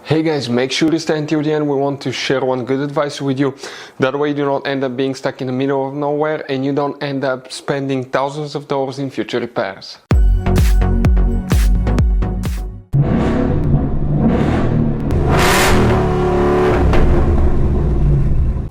Hey guys, make sure to stay until the end. We want to share one good advice with you. That way you do not end up being stuck in the middle of nowhere and you don't end up spending thousands of dollars in future repairs.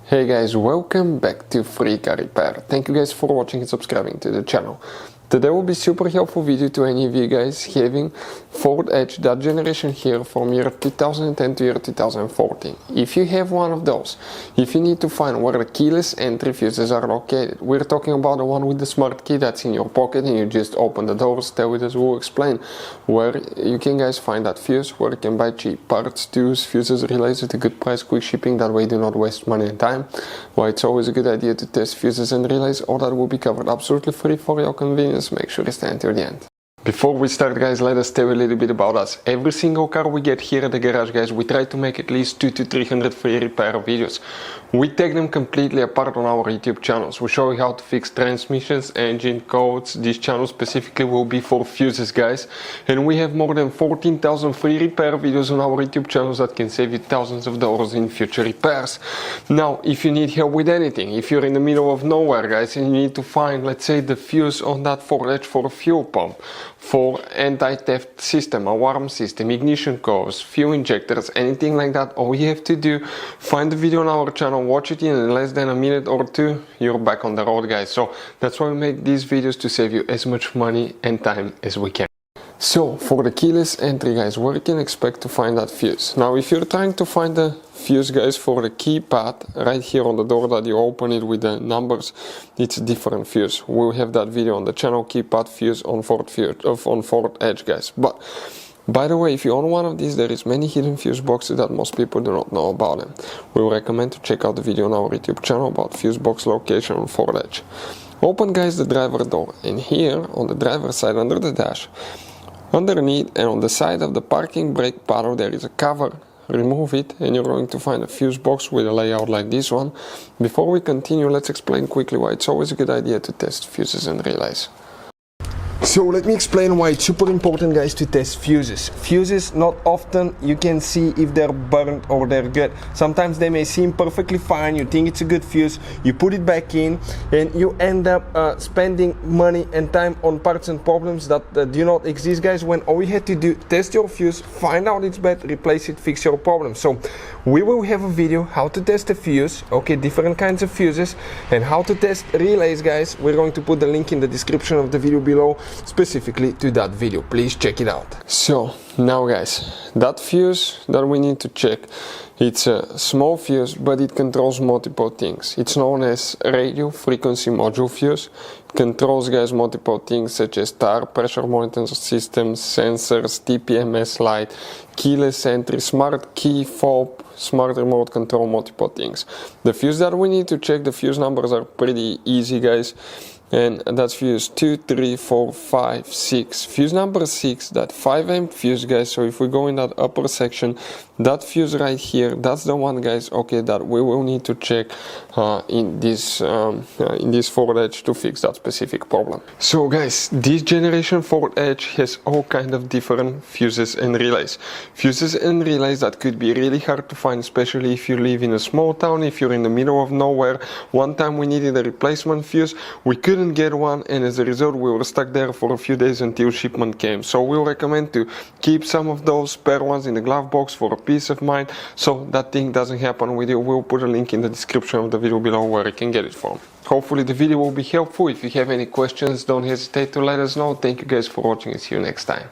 Hey guys, welcome back to Free Car Repair. Thank you guys for watching and subscribing to the channel. Today will be super helpful video to any of you guys having Ford Edge, that generation here from year 2010 to year 2014. If you have one of those, if you need to find where the keyless entry fuses are located, we're talking about the one with the smart key that's in your pocket and you just open the doors, stay with us, we'll explain where you can guys find that fuse, where you can buy cheap parts, tools, fuses, relays at a good price, quick shipping, that way you do not waste money and time. Why it's always a good idea to test fuses and relays, all that will be covered absolutely free for your convenience. Make sure to stay until the end. Before we start guys, let us tell you a little bit about us. Every single car we get here at the garage guys, we try to make at least 200 to 300 free repair videos. We take them completely apart on our YouTube channels. We show you how to fix transmissions, engine codes. This channel specifically will be for fuses guys. And we have more than 14,000 free repair videos on our YouTube channels that can save you thousands of dollars in future repairs. Now, if you need help with anything, if you're in the middle of nowhere guys and you need to find, let's say, the fuse on that Ford Edge for a fuel pump, for anti-theft system, alarm system, ignition codes, fuel injectors, anything like that, all you have to do, find the video on our channel, watch it in less than a minute or two, you're back on the road guys. So that's why we make these videos, to save you as much money and time as we can. So for the keyless entry guys, where you can expect to find that fuse. Now if you're trying to find the fuse guys for the keypad, right here on the door that you open it with the numbers, it's a different fuse. We'll have that video on the channel, keypad fuse on Ford Edge guys. But by the way, if you own one of these, there is many hidden fuse boxes that most people do not know about them. We will recommend to check out the video on our YouTube channel about fuse box location on Ford Edge. Open guys the driver door, and here on the driver's side under the dash, underneath and on the side of the parking brake paddle, there is a cover. Remove it and you're going to find a fuse box with a layout like this one. Before we continue, let's explain quickly why it's always a good idea to test fuses and relays. So let me explain why it's super important guys to test fuses. Fuses, not often you can see if they're burnt or they're good. Sometimes they may seem perfectly fine, you think it's a good fuse, you put it back in and you end up spending money and time on parts and problems that do not exist guys, when all you had to do, test your fuse, find out it's bad, replace it, fix your problem. So we will have a video how to test a fuse, okay, different kinds of fuses, and how to test relays guys. We're going to put the link in the description of the video below specifically to that video. Please check it out. So now guys, that fuse that we need to check, it's a small fuse but it controls multiple things. It's known as radio frequency module fuse. It controls guys multiple things such as tire pressure monitoring systems, sensors, TPMS light, keyless entry, smart key fob, smart remote control, multiple things. The fuse that we need to check, the fuse numbers are pretty easy guys, and that's fuse 2, 3, 4, 5, 6. Fuse number 6, that 5 amp fuse guys. So if we go in that upper section, that fuse right here, that's the one guys, okay, that we will need to check in this Ford Edge to fix that specific problem. So guys, this generation Ford Edge has all kind of different fuses and relays. Fuses and relays that could be really hard to find, especially if you live in a small town, if you're in the middle of nowhere. One time we needed a replacement fuse, we couldn't get one, and as a result we were stuck there for a few days until shipment came. So we'll recommend to keep some of those spare ones in the glove box for a peace of mind, so that thing doesn't happen with you. We'll put a link in the description of the video below where you can get it from. Hopefully the video will be helpful. If you have any questions, don't hesitate to let us know. Thank you guys for watching and see you next time.